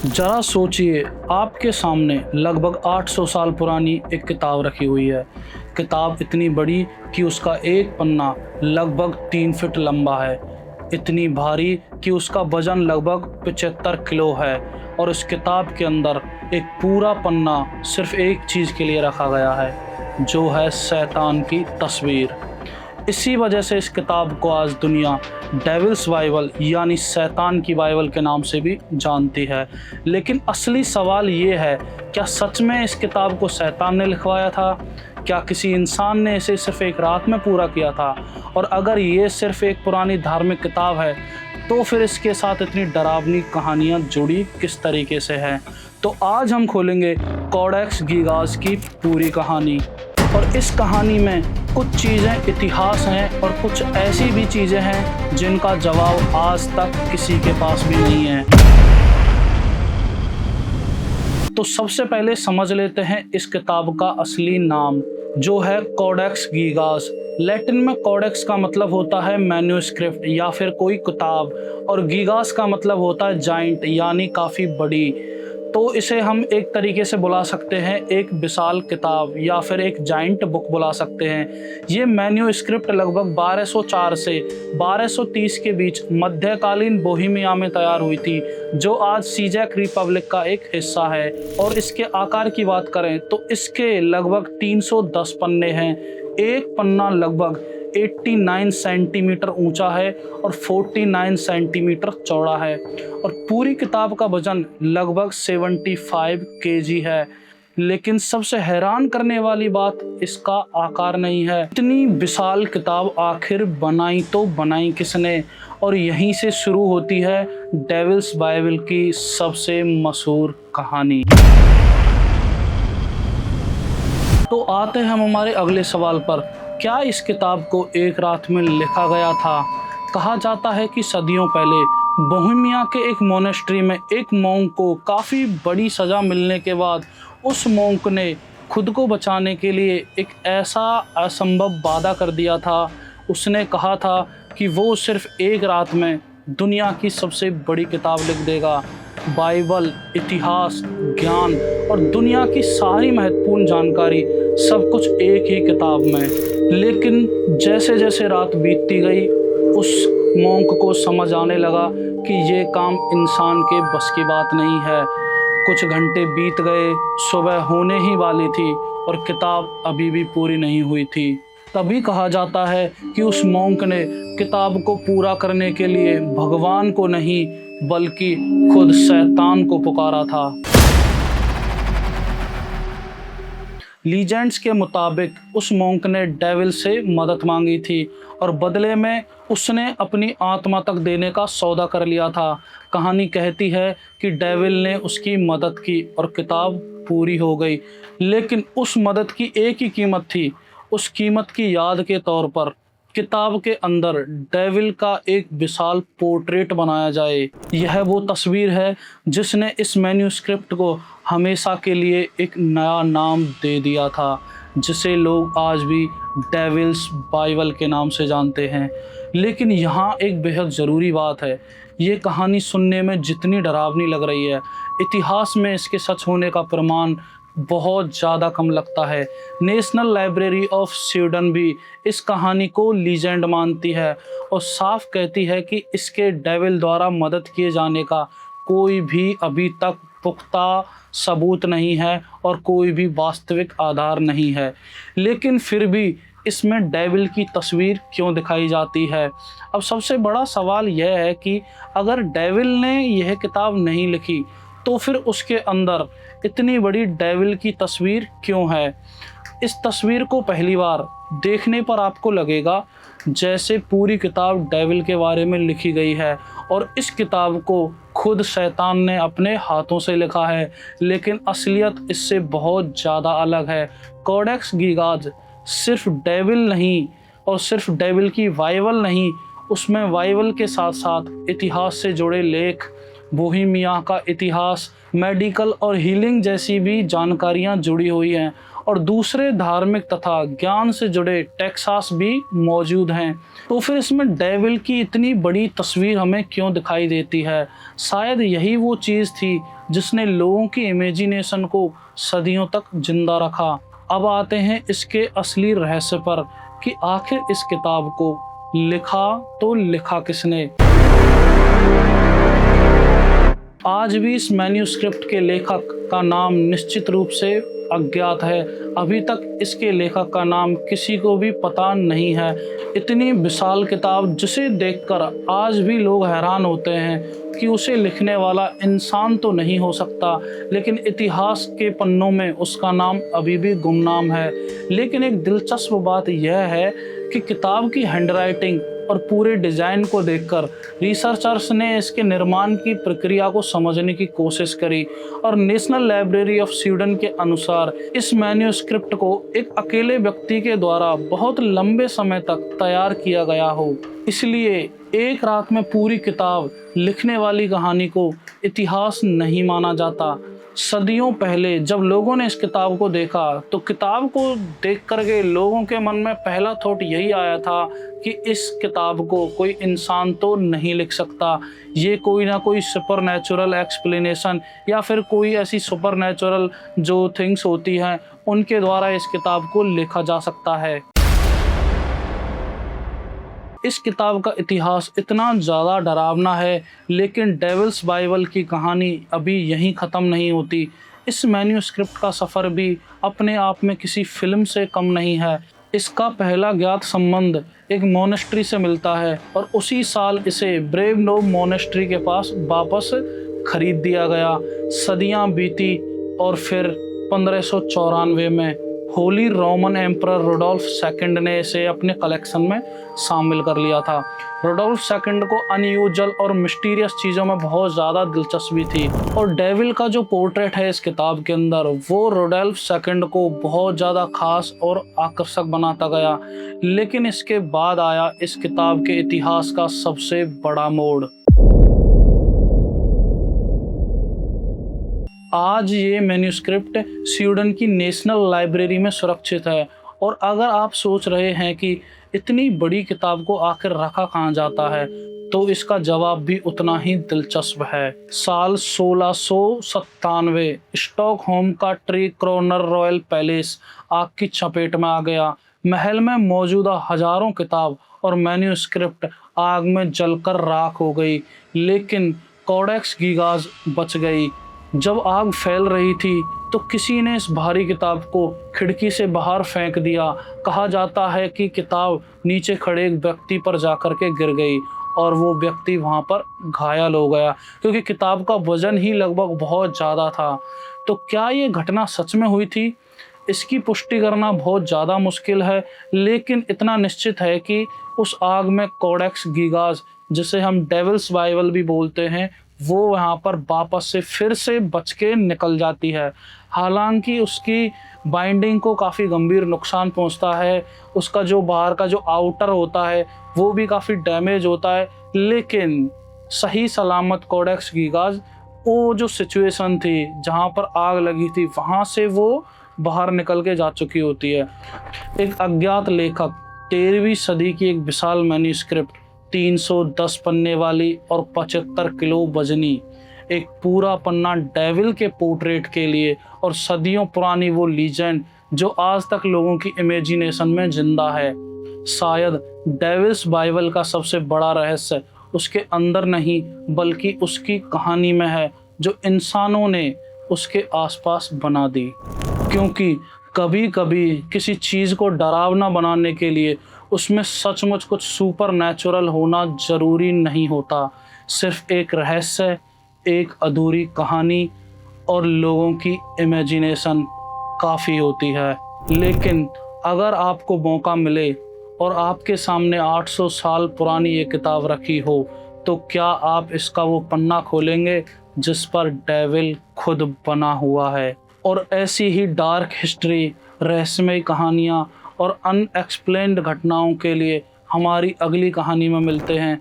जरा सोचिए, आपके सामने लगभग 800 साल पुरानी एक किताब रखी हुई है। किताब इतनी बड़ी कि उसका एक पन्ना लगभग 3 फीट लंबा है, इतनी भारी कि उसका वजन लगभग 75 किलो है। और इस किताब के अंदर एक पूरा पन्ना सिर्फ एक चीज़ के लिए रखा गया है, जो है शैतान की तस्वीर। इसी वजह से इस किताब को आज दुनिया डेविल्स बाइबल यानी शैतान की बाइबल के नाम से भी जानती है। लेकिन असली सवाल ये है, क्या सच में इस किताब को शैतान ने लिखवाया था? क्या किसी इंसान ने इसे सिर्फ एक रात में पूरा किया था? और अगर ये सिर्फ एक पुरानी धार्मिक किताब है, तो फिर इसके साथ इतनी डरावनी कहानियाँ जुड़ी किस तरीके से हैं? तो आज हम खोलेंगे कोडेक्स गीगास की पूरी कहानी। और इस कहानी में कुछ चीज़ें इतिहास हैं और कुछ ऐसी भी चीज़ें हैं जिनका जवाब आज तक किसी के पास भी नहीं है। तो सबसे पहले समझ लेते हैं इस किताब का असली नाम, जो है कोडेक्स गीगास। लैटिन में कोडेक्स का मतलब होता है मैन्यूस्क्रिप्ट या फिर कोई किताब, और गीगास का मतलब होता है जाइंट यानी काफ़ी बड़ी। तो इसे हम एक तरीके से बुला सकते हैं एक विशाल किताब या फिर एक जाइंट बुक बुला सकते हैं। ये मैन्यूस्क्रिप्ट लगभग 1204 से 1230 के बीच मध्यकालीन बोहेमिया में तैयार हुई थी, जो आज सीजैक रिपब्लिक का एक हिस्सा है। और इसके आकार की बात करें तो इसके लगभग 310 पन्ने हैं। एक पन्ना लगभग 89 सेंटीमीटर ऊंचा है और 49 सेंटीमीटर चौड़ा है। और पूरी किताब का वजन लगभग 75 केजी है। लेकिन सबसे हैरान करने वाली बात इसका आकार नहीं है। इतनी विशाल किताब आखिर बनाई तो बनाई किसने? और यहीं से शुरू होती है डेविल्स बाइबल की सबसे मशहूर कहानी। तो आते हैं हम हमारे अगले सवाल पर, क्या इस किताब को एक रात में लिखा गया था? कहा जाता है कि सदियों पहले बोहेमिया के एक मोनेस्ट्री में एक मॉन्क को काफ़ी बड़ी सज़ा मिलने के बाद उस मॉन्क ने खुद को बचाने के लिए एक ऐसा असंभव वादा कर दिया था। उसने कहा था कि वो सिर्फ एक रात में दुनिया की सबसे बड़ी किताब लिख देगा। बाइबल, इतिहास, ज्ञान और दुनिया की सारी महत्वपूर्ण जानकारी सब कुछ एक ही किताब में। लेकिन जैसे जैसे रात बीतती गई, उस मॉन्क को समझ आने लगा कि ये काम इंसान के बस की बात नहीं है। कुछ घंटे बीत गए, सुबह होने ही वाली थी और किताब अभी भी पूरी नहीं हुई थी। तभी कहा जाता है कि उस मॉन्क ने किताब को पूरा करने के लिए भगवान को नहीं बल्कि खुद शैतान को पुकारा था। लीजेंड्स के मुताबिक उस मॉन्क ने डेविल से मदद मांगी थी और बदले में उसने अपनी आत्मा तक देने का सौदा कर लिया था। कहानी कहती है कि डेविल ने उसकी मदद की और किताब पूरी हो गई। लेकिन उस मदद की एक ही कीमत थी। उस कीमत की याद के तौर पर किताब के अंदर डेविल का एक विशाल पोर्ट्रेट बनाया जाए। यह वो तस्वीर है जिसने इस मैन्यूस्क्रिप्ट को हमेशा के लिए एक नया नाम दे दिया था, जिसे लोग आज भी डेविल्स बाइबल के नाम से जानते हैं। लेकिन यहाँ एक बेहद ज़रूरी बात है, ये कहानी सुनने में जितनी डरावनी लग रही है, इतिहास में इसके सच होने का प्रमाण बहुत ज़्यादा कम लगता है। नेशनल लाइब्रेरी ऑफ स्वीडन भी इस कहानी को लीजेंड मानती है और साफ कहती है कि इसके डेविल द्वारा मदद किए जाने का कोई भी अभी तक पुख्ता सबूत नहीं है और कोई भी वास्तविक आधार नहीं है। लेकिन फिर भी इसमें डेविल की तस्वीर क्यों दिखाई जाती है? अब सबसे बड़ा सवाल यह है कि अगर डेविल ने यह किताब नहीं लिखी तो फिर उसके अंदर इतनी बड़ी डेविल की तस्वीर क्यों है? इस तस्वीर को पहली बार देखने पर आपको लगेगा जैसे पूरी किताब डेविल के बारे में लिखी गई है और इस किताब को खुद शैतान ने अपने हाथों से लिखा है। लेकिन असलियत इससे बहुत ज़्यादा अलग है। कोडेक्स गीगास सिर्फ डेविल नहीं और सिर्फ डेविल की बाइबल नहीं, उसमें बाइबल के साथ साथ इतिहास से जुड़े लेख, बोहेमिया का इतिहास, मेडिकल और हीलिंग जैसी भी जानकारियाँ जुड़ी हुई हैं और दूसरे धार्मिक तथा ज्ञान से जुड़े टेक्सास भी मौजूद हैं। तो फिर इसमें डेविल की इतनी बड़ी तस्वीर हमें क्यों दिखाई देती है? शायद यही वो चीज़ थी जिसने लोगों की इमेजिनेशन को सदियों तक जिंदा रखा। अब आते हैं इसके असली रहस्य पर कि आखिर इस किताब को लिखा तो लिखा किसने। आज भी इस मैन्युस्क्रिप्ट के लेखक का नाम निश्चित रूप से अज्ञात है। अभी तक इसके लेखक का नाम किसी को भी पता नहीं है। इतनी विशाल किताब जिसे देखकर आज भी लोग हैरान होते हैं कि उसे लिखने वाला इंसान तो नहीं हो सकता, लेकिन इतिहास के पन्नों में उसका नाम अभी भी गुमनाम है। लेकिन एक दिलचस्प बात यह है कि किताब की हैंडराइटिंग और पूरे डिज़ाइन को देखकर रिसर्चर्स ने इसके निर्माण की प्रक्रिया को समझने की कोशिश करी और नेशनल लाइब्रेरी ऑफ स्वीडन के अनुसार इस मैन्युस्क्रिप्ट को एक अकेले व्यक्ति के द्वारा बहुत लंबे समय तक तैयार किया गया हो। इसलिए एक रात में पूरी किताब लिखने वाली कहानी को इतिहास नहीं माना जाता। सदियों पहले जब लोगों ने इस किताब को देखा तो किताब को देख करके लोगों के मन में पहला थॉट यही आया था कि इस किताब को कोई इंसान तो नहीं लिख सकता। ये कोई ना कोई सुपर नेचुरल एक्सप्लेनेशन या फिर कोई ऐसी सुपर नेचुरल जो थिंग्स होती हैं उनके द्वारा इस किताब को लिखा जा सकता है। इस किताब का इतिहास इतना ज़्यादा डरावना है, लेकिन डेविल्स बाइबल की कहानी अभी यहीं ख़त्म नहीं होती। इस मैन्युस्क्रिप्ट का सफ़र भी अपने आप में किसी फिल्म से कम नहीं है। इसका पहला ज्ञात संबंध एक मोनेस्ट्री से मिलता है और उसी साल इसे ब्रेवनोव मोनेस्ट्री के पास वापस खरीद दिया गया। सदियां बीती और फिर 1594 में holy Roman emperor Rudolph second ने इसे अपने कलेक्शन में शामिल कर लिया था। रुडोल्फ सेकंड को अनयूजुअल और मिस्टीरियस चीज़ों में बहुत ज़्यादा दिलचस्पी थी और डेविल का जो पोर्ट्रेट है इस किताब के अंदर वो रुडोल्फ सेकंड को बहुत ज़्यादा खास और आकर्षक बनाता गया। लेकिन इसके बाद आया इस किताब के इतिहास का सबसे बड़ा मोड़। आज ये मैन्युस्क्रिप्ट स्वीडन की नेशनल लाइब्रेरी में सुरक्षित है और अगर आप सोच रहे हैं कि इतनी बड़ी किताब को आखिर रखा कहाँ जाता है तो इसका जवाब भी उतना ही दिलचस्प है। साल 1697 स्टॉकहोम का ट्री क्रोनर रॉयल पैलेस आग की चपेट में आ गया। महल में मौजूदा हजारों किताब और मैन्युस्क्रिप्ट आग में जलकर राख हो गई, लेकिन कोडेक्स गीगाज बच गई। जब आग फैल रही थी तो किसी ने इस भारी किताब को खिड़की से बाहर फेंक दिया। कहा जाता है कि किताब नीचे खड़े एक व्यक्ति पर जाकर के गिर गई और वो व्यक्ति वहाँ पर घायल हो गया, क्योंकि किताब का वजन ही लगभग बहुत ज़्यादा था। तो क्या ये घटना सच में हुई थी? इसकी पुष्टि करना बहुत ज़्यादा मुश्किल है, लेकिन इतना निश्चित है कि उस आग में कोडेक्स गीगाज, जिसे हम डेविल्स बाइबल भी बोलते हैं, वो वहाँ पर वापस से फिर से बच के निकल जाती है। हालांकि उसकी बाइंडिंग को काफ़ी गंभीर नुकसान पहुँचता है, उसका जो बाहर का जो आउटर होता है वो भी काफ़ी डैमेज होता है, लेकिन सही सलामत कोडेक्स गीगाज वो जो सिचुएशन थी जहाँ पर आग लगी थी वहाँ से वो बाहर निकल के जा चुकी होती है। एक अज्ञात लेखक 13वीं सदी की एक विशाल मैन्युस्क्रिप्ट 310 पन्ने वाली और 75 किलो वजनी, एक पूरा पन्ना डेविल के पोर्ट्रेट के लिए, और सदियों पुरानी वो लीजेंड जो आज तक लोगों की इमेजिनेशन में जिंदा है। शायद डेविल्स बाइबल का सबसे बड़ा रहस्य उसके अंदर नहीं बल्कि उसकी कहानी में है, जो इंसानों ने उसके आसपास बना दी। क्योंकि कभी कभी किसी चीज़ को डरावना बनाने के लिए उसमें सचमुच कुछ सुपर नेचुरल होना ज़रूरी नहीं होता। सिर्फ एक रहस्य, एक अधूरी कहानी और लोगों की इमेजिनेशन काफ़ी होती है। लेकिन अगर आपको मौका मिले और आपके सामने 800 साल पुरानी ये किताब रखी हो, तो क्या आप इसका वो पन्ना खोलेंगे जिस पर डेविल खुद बना हुआ है? और ऐसी ही डार्क हिस्ट्री, रहस्यमय कहानियाँ और अनएक्सप्लेन्ड घटनाओं के लिए हमारी अगली कहानी में मिलते हैं।